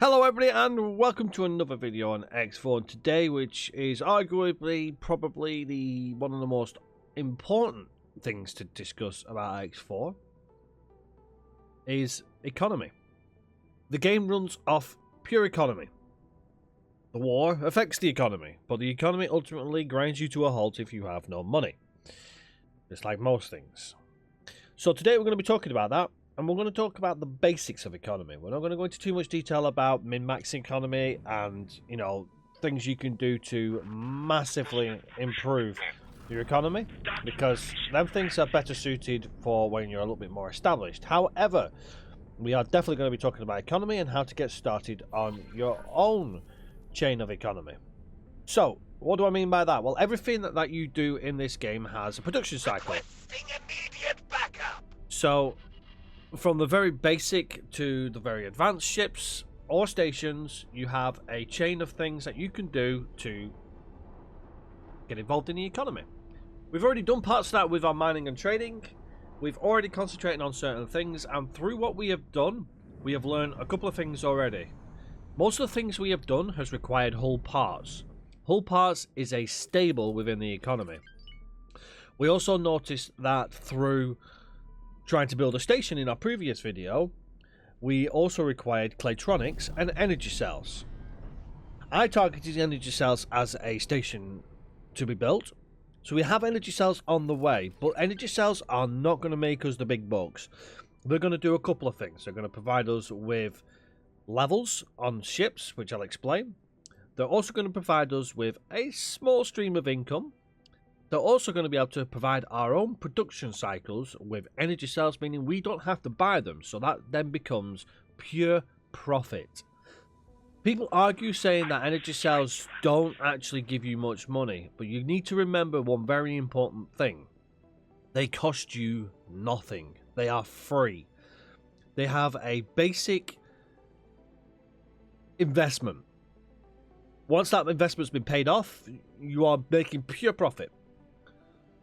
Hello everybody and welcome to another video on X4 today, which is arguably probably one of the most important things to discuss about X4 is economy. The game runs off pure economy. The war affects the economy, but the economy ultimately grinds you to a halt if you have no money. Just like most things. So today we're going to be talking about that. And we're going to talk about the basics of economy. We're not going to go into too much detail about min-max economy and, things you can do to massively improve your economy, because them things are better suited for when you're a little bit more established. However, we are definitely going to be talking about economy and how to get started on your own chain of economy. So, what do I mean by that? Well, everything that you do in this game has a production cycle. So, from the very basic to the very advanced ships or stations, you have a chain of things that you can do to get involved in the economy. We've already done parts of that with our mining and trading. We've already concentrated on certain things, and through what we have done, we have learned a couple of things already. Most of the things we have done has required hull parts. Hull parts is a stable within the economy. We also noticed that through trying to build a station in our previous video, we also required claytronics and energy cells. I targeted energy cells as a station to be built, so we have energy cells on the way, but energy cells are not going to make us the big bucks. They're going to do a couple of things. They're going to provide us with levels on ships, which I'll explain. They're also going to provide us with a small stream of income. They're also going to be able to provide our own production cycles with energy cells, meaning we don't have to buy them. So that then becomes pure profit. People argue saying that energy cells don't actually give you much money, but you need to remember one very important thing. They cost you nothing. They are free. They have a basic investment. Once that investment's been paid off, you are making pure profit.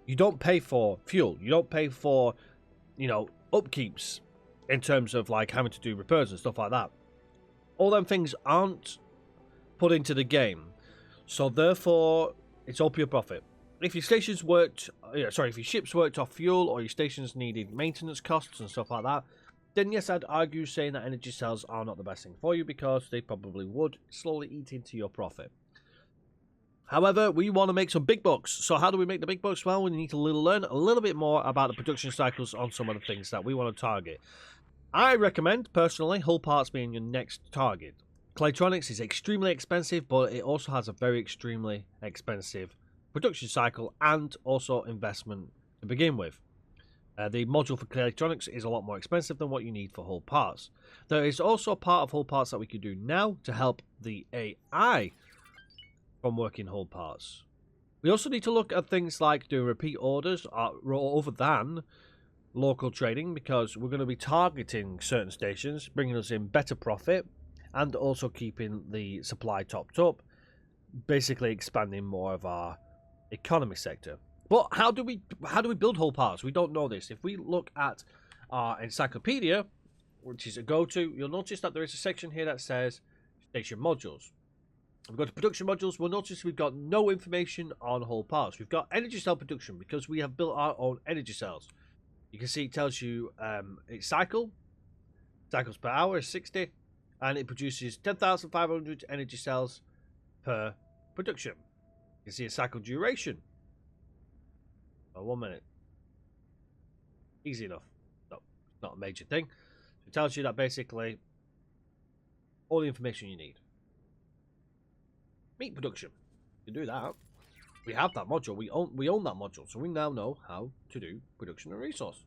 You don't pay for fuel. You don't pay for, upkeeps in terms of like having to do repairs and stuff like that. All them things aren't put into the game. So therefore, it's all pure profit. If your stations worked, if your ships worked off fuel or your stations needed maintenance costs and stuff like that, then yes, I'd argue saying that energy cells are not the best thing for you because they probably would slowly eat into your profit. However, we want to make some big bucks. So how do we make the big bucks? Well, we need to learn a little bit more about the production cycles on some of the things that we want to target. I recommend, personally, hull parts being your next target. Claytronics is extremely expensive, but it also has a very extremely expensive production cycle and also investment to begin with. The module for Claytronics is a lot more expensive than what you need for hull parts. There is also a part of hull parts that we can do now to help the AI from working hull parts. We also need to look at things like doing repeat orders other than local trading, because we're going to be targeting certain stations, bringing us in better profit and also keeping the supply topped up, basically expanding more of our economy sector. But how do we build hull parts? We don't know this. If we look at our Encyclopedia, which is a go-to, you'll notice that there is a section here that says station modules. We've got to production modules. We'll notice we've got no information on hull parts. We've got energy cell production because we have built our own energy cells. You can see it tells you its cycles per hour is 60, and it produces 10,500 energy cells per production. You can see a cycle duration. Oh, 1 minute. Easy enough. No, not a major thing. So it tells you that basically all the information you need. Meat production. You can do that. We have that module. We own that module, so we now know how to do production and resource.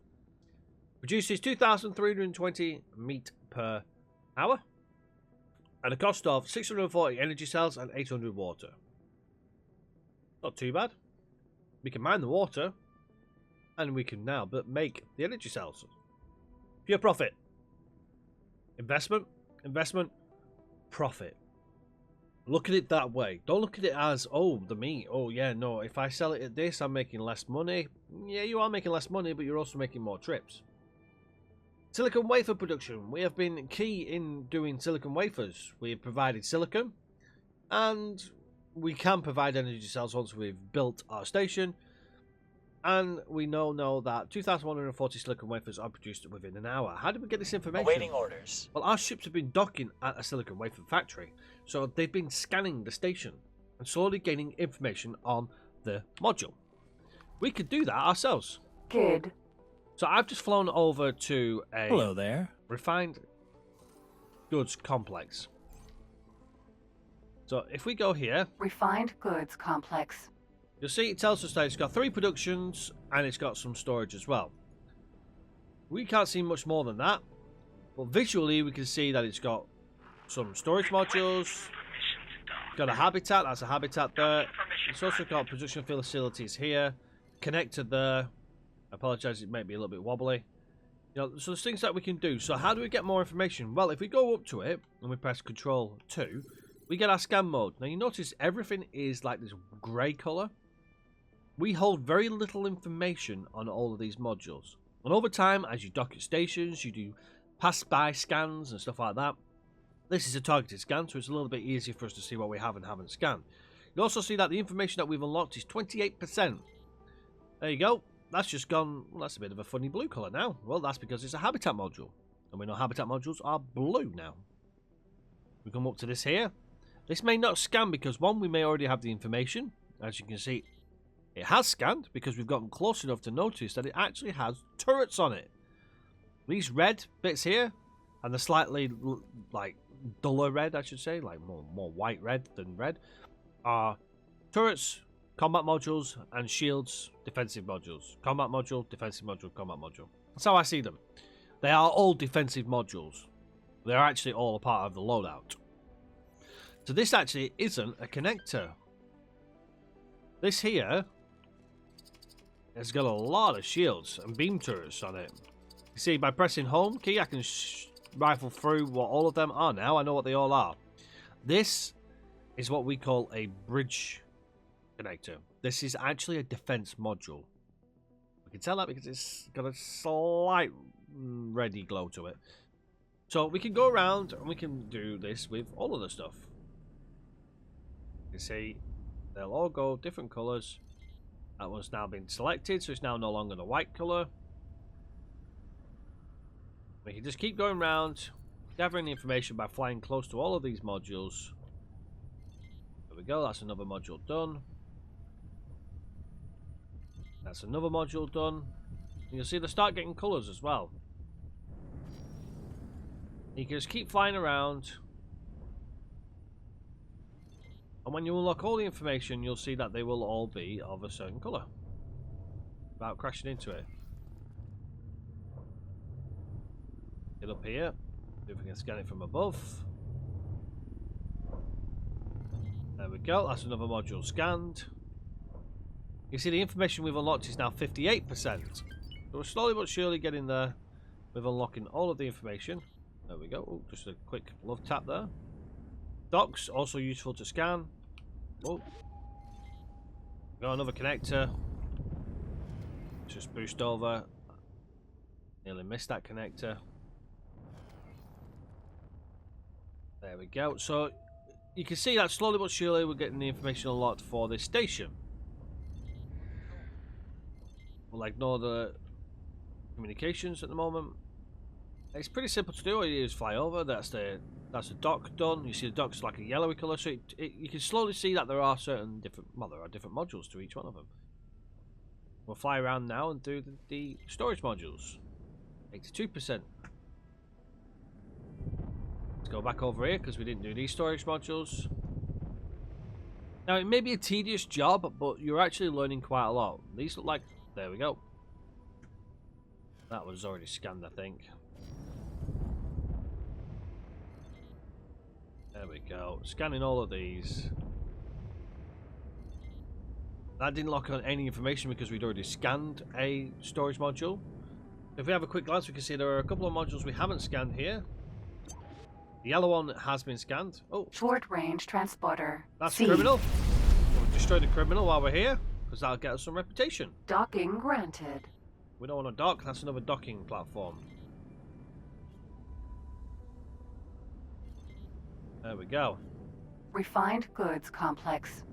Produces 2,320 meat per hour, and a cost of 640 energy cells and 800 water. Not too bad. We can mine the water, and we can now make the energy cells. Pure profit. Investment, profit. Look at it that way. Don't look at it as, oh, the meat. Oh, yeah, no, if I sell it at this, I'm making less money. Yeah, you are making less money, but you're also making more trips. Silicon wafer production. We have been key in doing silicon wafers. We have provided silicon, and we can provide energy cells once we've built our station. And we know that 2,140 silicon wafers are produced within an hour. How did we get this information? Awaiting orders. Well, our ships have been docking at a silicon wafer factory, so they've been scanning the station and slowly gaining information on the module. We could do that ourselves. Good. So I've just flown over to a Hello there. refined goods complex. So if we go here, Refined goods complex. you'll see it tells us that it's got 3 productions and it's got some storage as well. We can't see much more than that, but visually we can see that it's got some storage modules, got a habitat, that's a habitat there. It's also got production facilities here, connector there. I apologise, it may be a little bit wobbly. You know, so there's things that we can do. So how do we get more information? Well, if we go up to it and we press Control 2, we get our scan mode. Now you notice everything is like this grey colour. We hold very little information on all of these modules. And over time, as you dock at stations, you do pass-by scans and stuff like that. This is a targeted scan, so it's a little bit easier for us to see what we have and haven't scanned. You also see that the information that we've unlocked is 28%. There you go. That's just gone, well, that's a bit of a funny blue colour now. Well, that's because it's a habitat module. And we know habitat modules are blue now. We come up to this here. This may not scan because, one, we may already have the information. As you can see, it has scanned because we've gotten close enough to notice that it actually has turrets on it. These red bits here, and the slightly, like, duller red, I should say, like more white red than red, are turrets, combat modules, and shields, defensive modules. Combat module, defensive module, combat module. That's how I see them. They are all defensive modules. They're actually all a part of the loadout. So this actually isn't a connector. This here has got a lot of shields and beam turrets on it. You see, by pressing home key, I can rifle through what all of them are now. I know what they all are. This is what we call a bridge connector. This is actually a defense module. We can tell that because it's got a slight reddy glow to it. So we can go around and we can do this with all of the stuff. You see, they'll all go different colours. That one's now been selected, so it's now no longer the white colour. We can just keep going around, gathering the information by flying close to all of these modules. There we go, that's another module done. That's another module done. And you'll see they start getting colours as well. You can just keep flying around. And when you unlock all the information, you'll see that they will all be of a certain colour. Without crashing into it. Get up here. See if we can scan it from above. There we go. That's another module scanned. You see the information we've unlocked is now 58%. So we're slowly but surely getting there with unlocking all of the information. There we go. Oh, just a quick love tap there. Docks, also useful to scan. Oh. Got another connector. Just boost over. Nearly missed that connector. There we go. So you can see that slowly but surely we're getting the information unlocked for this station. We'll ignore the communications at the moment. It's pretty simple to do. All you do is fly over. That's the dock done. You see the dock's like a yellowy colour, so you can slowly see that there are certain different, well, there are different modules to each one of them. We'll fly around now and do the storage modules. 82%. Let's go back over here because we didn't do these storage modules. Now it may be a tedious job, but you're actually learning quite a lot. These look like, there we go. That was already scanned, I think. There we go. Scanning all of these. That didn't lock on any information because we'd already scanned a storage module. If we have a quick glance, we can see there are a couple of modules we haven't scanned here. The yellow one has been scanned. Oh, Short range transporter. that's C. a criminal. We'll destroy the criminal while we're here because that'll get us some reputation. Docking granted. We don't want to dock. That's another docking platform. There we go. Refined goods complex.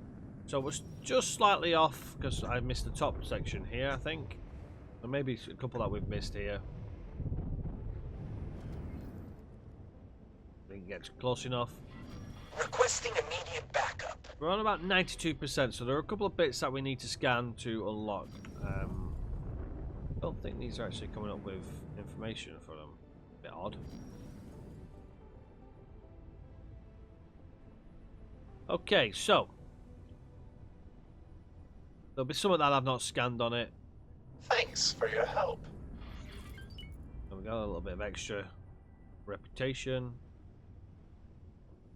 So we're just slightly off because I missed the top section here, I think. Or maybe a couple that we've missed here. Didn't get close enough. Requesting immediate backup. We're on about 92%, so there are a couple of bits that we need to scan to unlock. I don't think these are actually coming up with information for them. A bit odd. Okay, so there'll be some of that I've not scanned on it. Thanks for your help. And we got a little bit of extra reputation.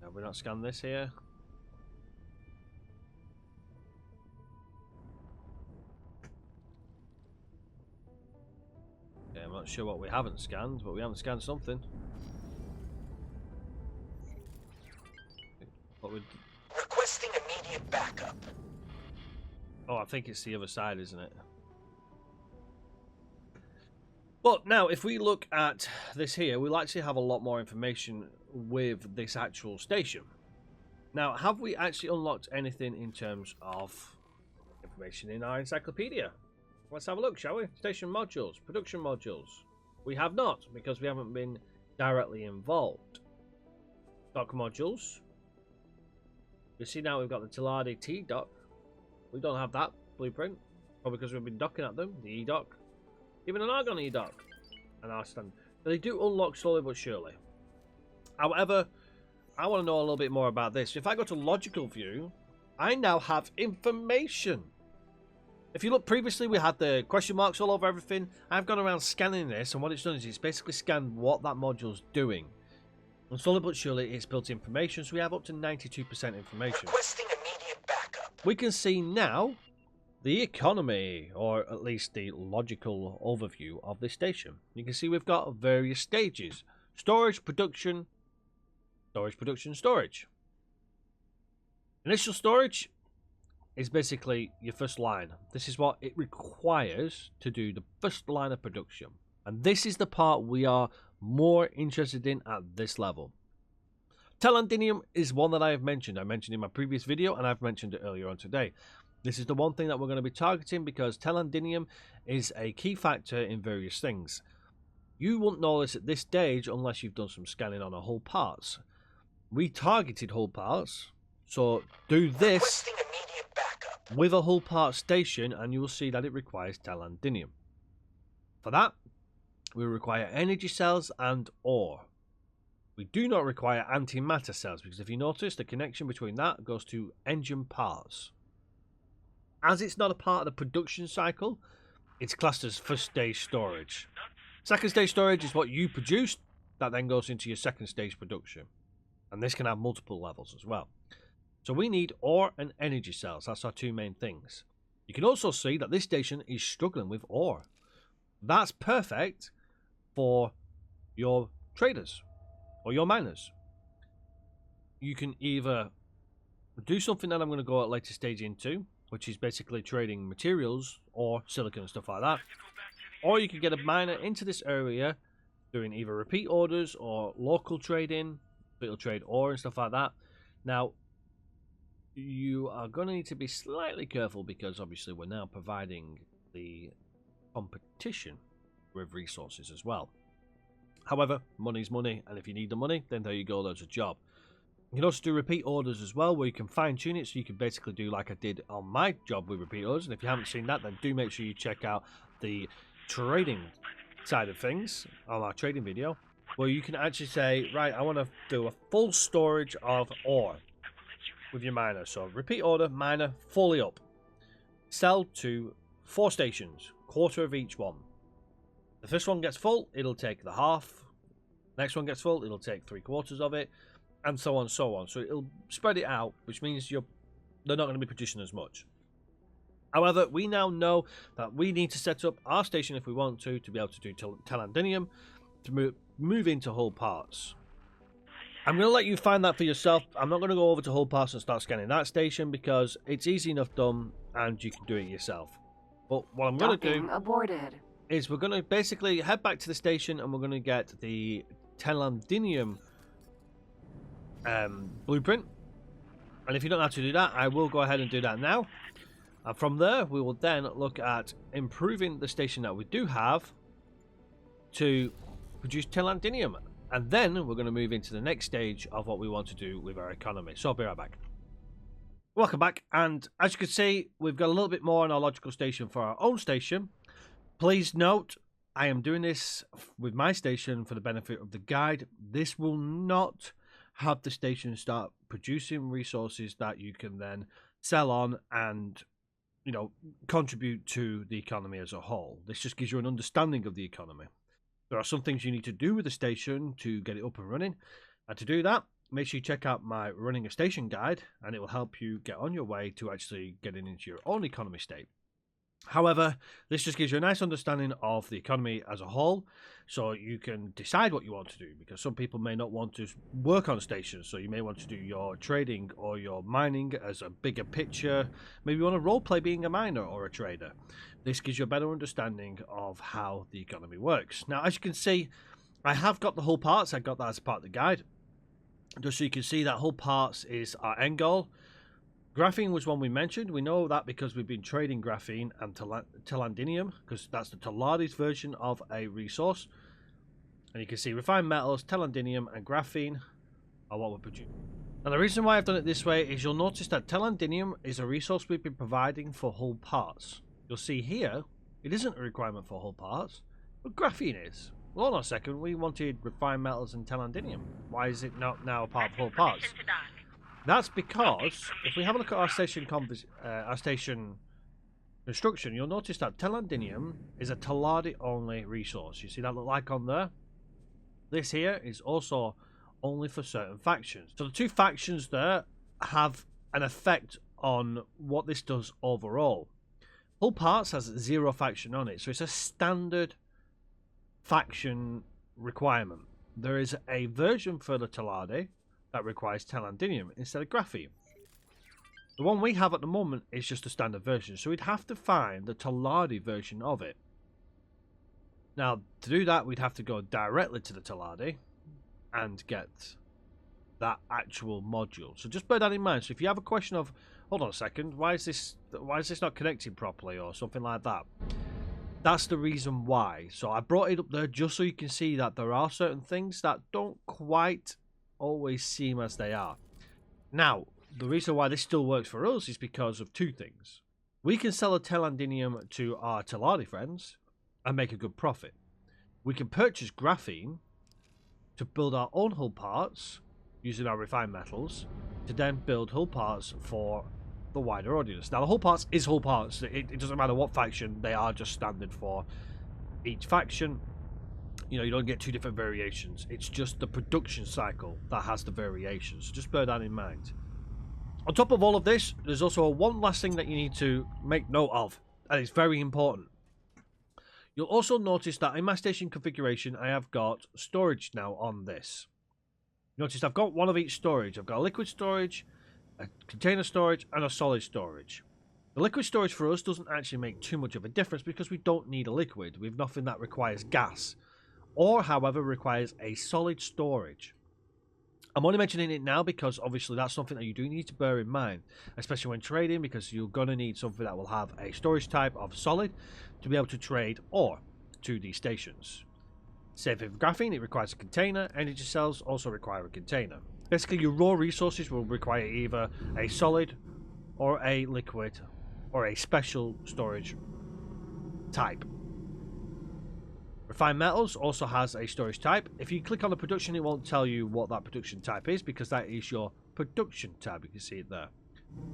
Have we not scanned this here? Okay, I'm not sure what we haven't scanned, but we haven't scanned something. What would... Requesting immediate backup. Oh, I think it's the other side, isn't it? But now, if we look at this here, we'll actually have a lot more information with this actual station. Now, have we actually unlocked anything in terms of information in our encyclopedia? Let's have a look, shall we? Station modules, production modules. We have not, because we haven't been directly involved. Dock modules. You see now we've got the Tilardi T dock. We don't have that blueprint, probably because we've been docking at them. The E dock. Even an Argon E dock. And our stand. But they do unlock slowly but surely. However, I want to know a little bit more about this. If I go to logical view, I now have information. If you look previously, we had the question marks all over everything. I've gone around scanning this, and what it's done is it's basically scanned what that module's doing. And slowly but surely, it's built information, so we have up to 92% information. Requesting immediate backup. We can see now the economy, or at least the logical overview of this station. You can see we've got various stages. Storage, production, storage, production, storage. Initial storage is basically your first line. This is what it requires to do the first line of production. And this is the part we are more interested in at this level. Talandinium is one that I have mentioned. I mentioned in my previous video, and I've mentioned it earlier on today. This is the one thing that we're going to be targeting because Talandinium is a key factor in various things. You won't know this at this stage unless you've done some scanning on our hull parts. We targeted hull parts, so do this with a hull part station and you will see that it requires Talandinium. For that, we require energy cells and ore. We do not require antimatter cells because if you notice, the connection between that goes to engine parts. As it's not a part of the production cycle, it's classed as first stage storage. Second stage storage is what you produced that then goes into your second stage production. And this can have multiple levels as well. So we need ore and energy cells. That's our two main things. You can also see that this station is struggling with ore. That's perfect for your traders or your miners. You can either do something that I'm going to go at a later stage into, which is basically trading materials or silicon and stuff like that. Or you can get a miner into this area doing either repeat orders or local trading. It'll trade ore and stuff like that. Now, you are going to need to be slightly careful because obviously we're now providing the competition with resources as well. However, money's money, and if you need the money, then there you go, there's a job. You can also do repeat orders as well, where you can fine-tune it, so you can basically do like I did on my job with repeat orders. And if you haven't seen that, then do make sure you check out the trading side of things on our trading video, where you can actually say, right, I want to do a full storage of ore with your miner. So repeat order, miner, fully up. Sell to 4 stations, quarter of each one. The first one gets full, it'll take the half. Next one gets full, it'll take 3/4 of it. And so on, so on. So it'll spread it out, which means they're not going to be producing as much. However, we now know that we need to set up our station if we want to be able to do Talandinium to move into hull parts. I'm going to let you find that for yourself. I'm not going to go over to hull parts and start scanning that station because it's easy enough done and you can do it yourself. But what I'm going to do is we're going to basically head back to the station and we're going to get the Talandinium blueprint. And if you don't know how to do that, I will go ahead and do that now. And from there, we will then look at improving the station that we do have to produce Telandinium. And then we're going to move into the next stage of what we want to do with our economy. So I'll be right back. Welcome back. And as you can see, we've got a little bit more on our logical station for our own station. Please note, I am doing this with my station for the benefit of the guide. This will not have the station start producing resources that you can then sell on and, you know, contribute to the economy as a whole. This just gives you an understanding of the economy. There are some things you need to do with the station to get it up and running, and to do that, make sure you check out my running a station guide, and it will help you get on your way to actually getting into your own economy state. However, this just gives you a nice understanding of the economy as a whole, so you can decide what you want to do, because some people may not want to work on stations, so you may want to do your trading or your mining as a bigger picture. Maybe you want to roleplay being a miner or a trader. This gives you a better understanding of how the economy works. Now, as you can see, I have got the hull parts. I got that as part of the guide, just so you can see that hull parts is our end goal. Graphene was one we mentioned. We know that because we've been trading graphene and telandinium, because that's the Teladi's version of a resource. And you can see refined metals, telandinium, and graphene are what we're producing. Now, the reason why I've done it this way is you'll notice that telandinium is a resource we've been providing for hull parts. You'll see here, it isn't a requirement for hull parts, but graphene is. Well, hold on a second, we wanted refined metals and telandinium. Why is it not now a part of hull parts? That's because if we have a look at our station construction, you'll notice that telandinium is a Teladi only resource. You see that little icon there? This here is also only for certain factions. So the two factions there have an effect on what this does overall. Hull Parts has 0 faction on it, so it's a standard faction requirement. There is a version for the Teladi that requires telandinium instead of graphene. The one we have at the moment is just a standard version, so we'd have to find the Teladi version of it. Now, to do that, we'd have to go directly to the Teladi and get that actual module. So just bear that in mind. So if you have a question of, hold on a second, why is this not connecting properly or something like that, that's the reason why. So I brought it up there just so you can see that there are certain things that don't quite always seem as they are. Now, the reason why this still works for us is because of two things. We can sell a telandinium to our Teladi friends and make a good profit. We can purchase graphene to build our own hull parts using our refined metals to then build hull parts for the wider audience. Now, the hull parts is hull parts. It doesn't matter what faction, they are just standard for each faction. You know, you don't get two different variations. It's just the production cycle that has the variations. So just bear that in mind. On top of all of this, there's also one last thing that you need to make note of, and it's very important. You'll also notice that in my station configuration, I have got storage now on this. Notice I've got one of each storage. I've got a liquid storage, a container storage, and a solid storage. The liquid storage for us doesn't actually make too much of a difference because we don't need a liquid. We have nothing that requires gas, or however requires a solid storage. I'm only mentioning it now because obviously that's something that you do need to bear in mind, especially when trading, because you're going to need something that will have a storage type of solid to be able to trade or to these stations. Same thing for graphene, it requires a container. Energy cells also require a container. Basically, your raw resources will require either a solid or a liquid or a special storage type. Refined metals also has a storage type. If you click on the production, it won't tell you what that production type is because that is your production tab. You can see it there.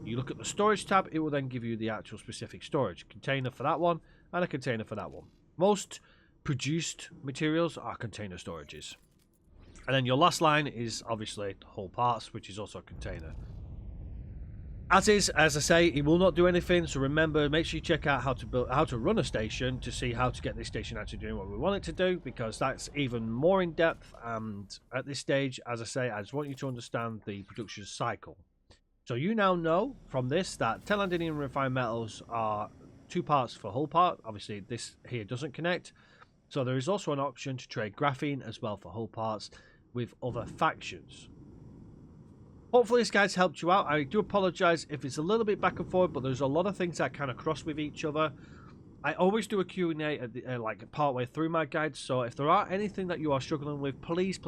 You look at the storage tab, it will then give you the actual specific storage. Container for that one and a container for that one. Most produced materials are container storages. And then your last line is obviously hull parts, which is also a container. As I say, it will not do anything. So remember, make sure you check out how to run a station to see how to get this station actually doing what we want it to do, because that's even more in depth. And at this stage, as I say, I just want you to understand the production cycle. So you now know from this that telandinium and refined metals are 2 parts for hull part. Obviously, this here doesn't connect. So there is also an option to trade graphene as well for hull parts with other factions. Hopefully this guide's helped you out. I do apologise if it's a little bit back and forth, but there's a lot of things that kind of cross with each other. I always do a Q&A at the, like partway through my guides, so if there are anything that you are struggling with, please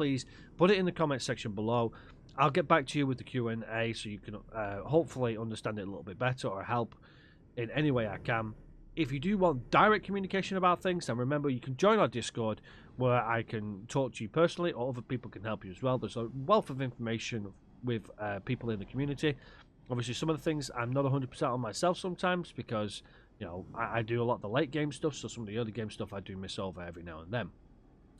put it in the comment section below. I'll get back to you with the Q&A so you can hopefully understand it a little bit better or help in any way I can. If you do want direct communication about things, then remember you can join our Discord where I can talk to you personally, or other people can help you as well. There's a wealth of information with people in the community. Obviously some of the things I'm not 100% on myself sometimes because you know, I do a lot of the late game stuff, so some of the early game stuff I do miss over every now and then.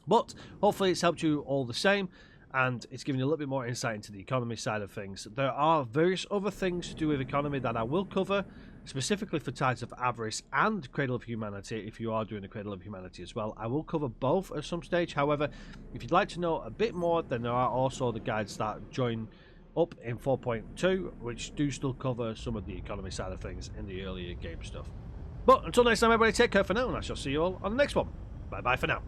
But hopefully it's helped you all the same, and it's given you a little bit more insight into the economy side of things. There are various other things to do with economy that I will cover, specifically for Tides of Avarice and Cradle of Humanity, if you are doing the Cradle of Humanity as well. I will cover both at some stage. However, if you'd like to know a bit more, then there are also the guides that join up in 4.2, which do still cover some of the economy side of things in the earlier game stuff. But until next time, everybody, take care for now, and I shall see you all on the next one. Bye bye for now.